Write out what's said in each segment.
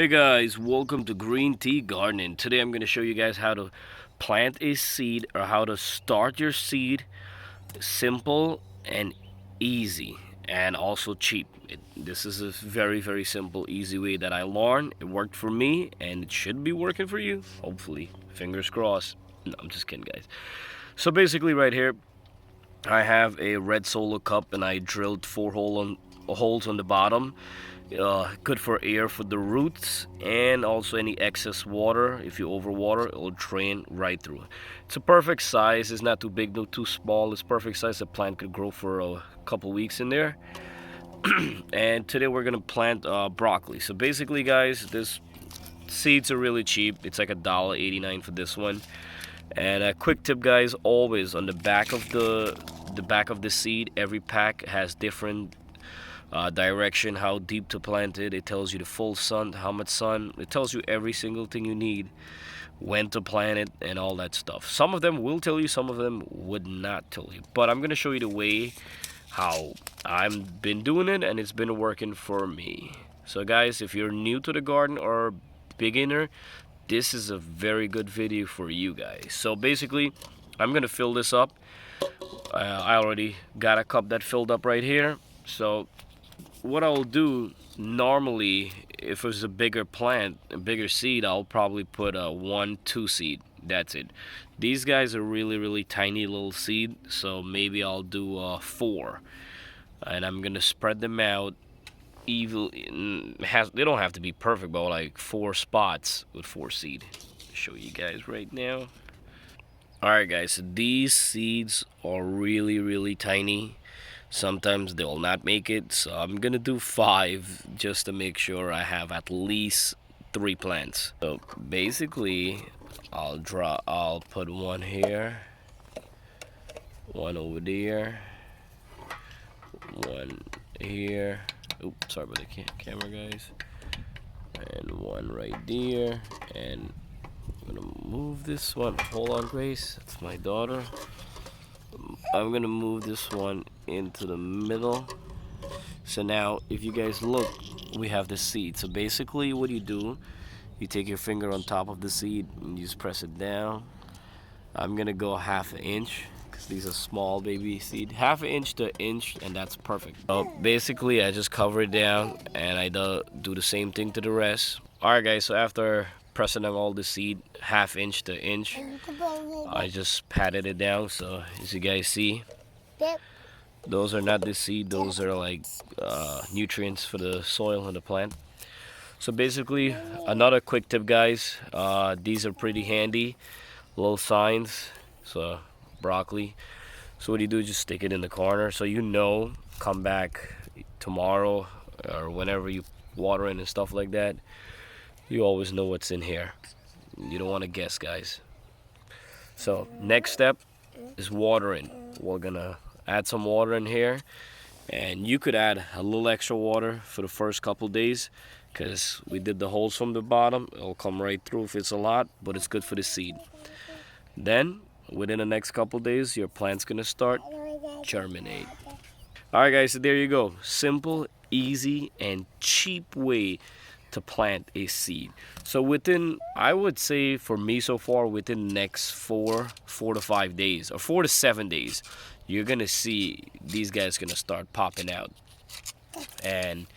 Hey guys, welcome to GreenTGarden. Today I'm going to show you guys how to plant a seed or how to start your seed. Simple and easy and also cheap. This is a very simple, easy way that I learned. It worked for me and it should be working for you. Hopefully. Fingers crossed. No, I'm just kidding guys. So basically right here, I have a red solo cup and I drilled holes on the bottom. Good for air for the roots and also any excess water. If you overwater, it will drain right through. It's a perfect size. It's not too big, no too small. It's perfect size. The plant could grow for a couple weeks in there. And today we're gonna plant broccoli. So basically guys, this seeds are really cheap. It's like $1.89 for this one. And a quick tip guys, always on the back of the seed, every pack has different direction, how deep to plant it. It tells you the full sun, how much sun. It tells you every single thing you need, when to plant it and all that stuff. Some of them will tell you, some of them would not tell you, but I'm gonna show you the way how I've been doing it and it's been working for me. So guys, if you're new to the garden or beginner, this is a very good video for you guys. So basically I'm gonna fill this up. I already got a cup that filled up right here. So what I'll do normally, if it's a bigger plant, a bigger seed, I'll probably put a 1-2 seed. That's it. These guys are really tiny little seed, so maybe I'll do 4, and I'm gonna spread them out. They don't have to be perfect, but like 4 spots with 4 seed. Show you guys right now. Alright guys, so these seeds are really tiny. Sometimes they'll not make it, so I'm gonna do 5 just to make sure I have at least 3 plants. So basically I'll put 1 here, 1 over there, 1 here. Oops, sorry about the camera guys. And 1 right there. And I'm gonna move this one. Hold on Grace, it's my daughter. I'm gonna move this one into the middle. So now if you guys look, we have the seed. So basically what you do, you take your finger on top of the seed and you just press it down. I'm gonna go 1/2 inch because these are small baby seed. 1/2 inch to 1 inch, and that's perfect. So basically I just cover it down and I do the same thing to the rest. Alright guys, so after pressing on all the seed 1/2 inch to 1 inch, I just patted it down. So as you guys see, those are not the seed, those are like nutrients for the soil and the plant. So basically, another quick tip guys, these are pretty handy little signs. So broccoli, so what you do is just stick it in the corner, so you know, come back tomorrow or whenever you water it and stuff like that, you always know what's in here. You don't want to guess guys. So next step is watering. We're gonna add some water in here, and you could add a little extra water for the first couple days because we did the holes from the bottom. It'll come right through if it's a lot, but it's good for the seed. Then within the next couple days, your plant's gonna start germinate. Alright guys, so there you go. Simple, easy, and cheap way to plant a seed. So within, I would say for me so far, within the next 4 to 5 days or 4 to 7 days, you're gonna see these guys gonna start popping out. And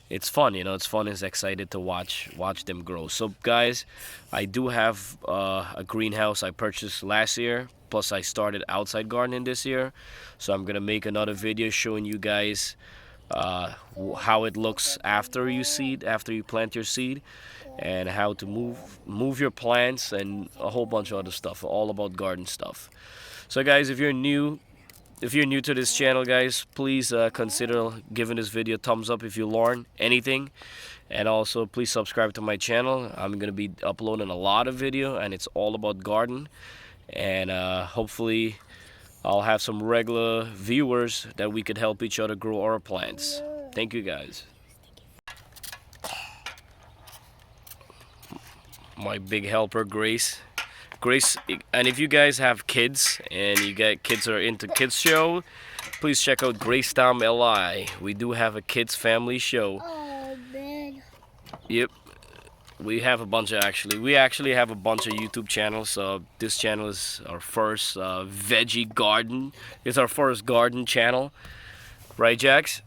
it's fun, you know, it's fun. It's excited to watch them grow. So guys, I do have a greenhouse I purchased last year, plus I started outside gardening this year. So I'm gonna make another video showing you guys how it looks after you plant your seed, and how to move your plants and a whole bunch of other stuff, all about garden stuff. So guys, if you're new to this channel guys, please consider giving this video a thumbs up if you learn anything, and also please subscribe to my channel. I'm gonna be uploading a lot of video and it's all about garden, and hopefully I'll have some regular viewers that we could help each other grow our plants. Thank you guys. My big helper Grace, and if you guys have kids and you got kids that are into kids show, please check out Grace Tom LI. We do have a kids family show. Oh man. Yep. We have a bunch of we actually have a bunch of YouTube channels. This channel is our first veggie garden. It's our first garden channel, right, Jax?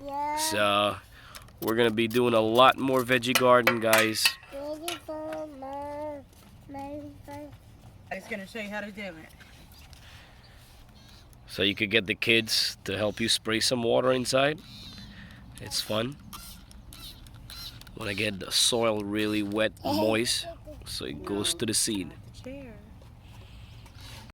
Yeah. So we're gonna be doing a lot more veggie garden, guys. It's gonna show you how to do it. So you could get the kids to help you spray some water inside. It's fun. Want to get the soil really wet, moist, so it goes to the seed. Chair.